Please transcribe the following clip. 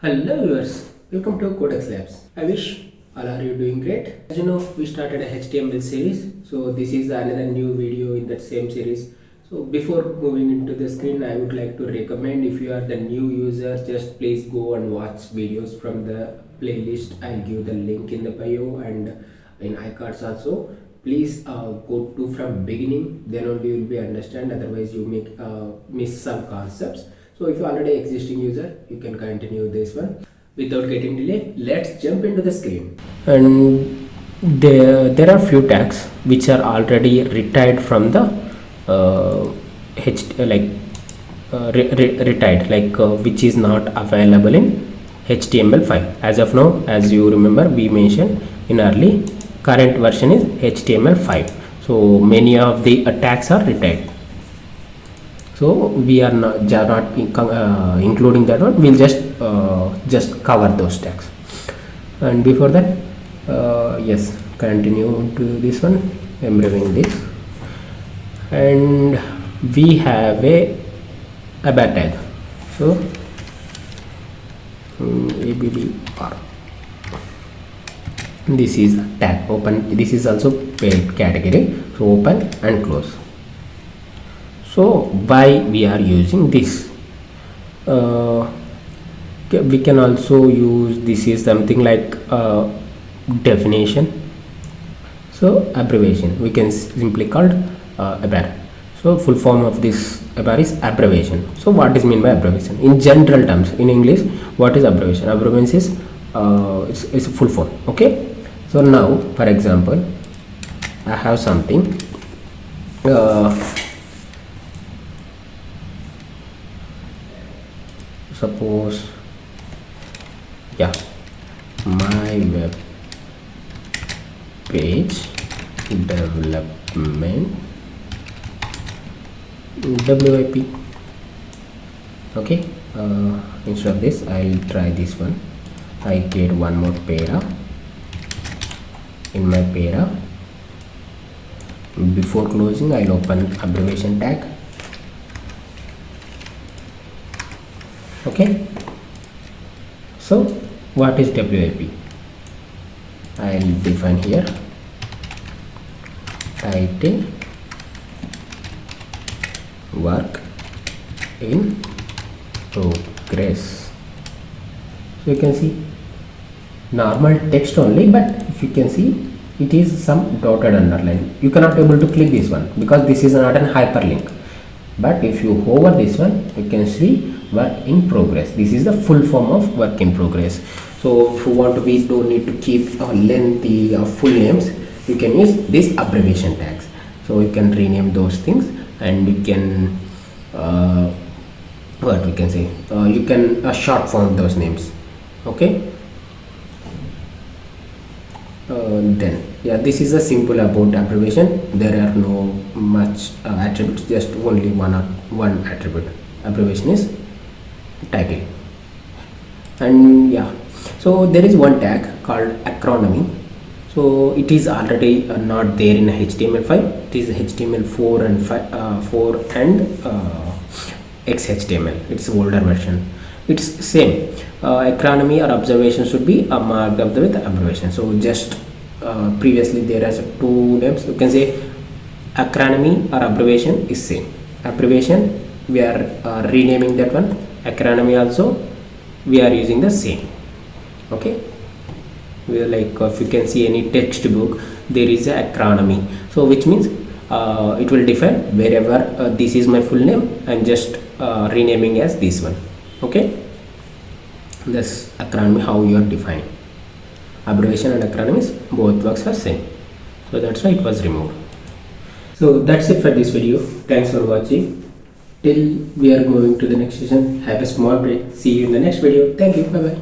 Hello viewers, welcome to CodeXlabs. I wish all are you doing great. As you know, we started a HTML series, so this is another new video in that same series. So before moving into the screen, I would like to recommend, if you are the new user, just please go and watch videos from the playlist. I'll give the link in the bio and in iCards also. Please go to from beginning, then only you will be understand, otherwise you may miss some concepts. So if you are already existing user, you can continue this one. Without getting delay, let's jump into the screen. And there are few tags which are already retired from the which is not available in HTML5 as of now. As you remember, we mentioned in early, current version is HTML5, so many of the tags are retired. So we are not including that one. We'll just cover those tags. And before that, yes, continue to this one. I'm reviewing this, and we have a ABBA tag. So ABBR. This is tag open. This is also paid category. So open and close. So why we are using this? We can also use, this is something like definition. So abbreviation, we can simply called ABBA. So full form of this ABBA is abbreviation. So what is mean by abbreviation? In general terms, in English, what is abbreviation? Abbreviation is it's a full form. Okay. So now, for example, I have something. Suppose, yeah, my web page development WIP. Okay, instead of this, I'll try this one. I create one more para. In my para, before closing, I'll open abbreviation tag. Okay, so what is WIP? I'll define here title work in progress. So you can see normal text only, but if you can see, it is some dotted underline. You cannot able to click this one because this is not an hyperlink. But if you hover this one, you can see work in progress. This is the full form of work in progress. So if you want to be, don't need to keep lengthy full names, you can use these abbreviation tags. So you can rename those things, and you can what we can say, you can short form those names. Okay. Then yeah, this is a simple about abbreviation. There are no much attributes, just only one attribute. Abbreviation is title. And yeah, so there is one tag called acronym. So it is already not there in HTML5. It is HTML4 and 4 and XHTML. It's older version. It's same. Acronym or observation should be marked up with abbreviation. So just previously there are two names. You can say acronym or abbreviation is same. Abbreviation, we are renaming that one. Acronym also, we are using the same. Okay, we are like, if you can see any textbook, there is a acronym. So which means it will define wherever this is my full name, I'm just renaming as this one. Okay, this acronym, how you are defining. Abbreviation and acronyms both works are same, so that's why it was removed. So that's it for this video. Thanks for watching. Till we are going to the next session, have a small break. See you in the next video. Thank you. Bye bye.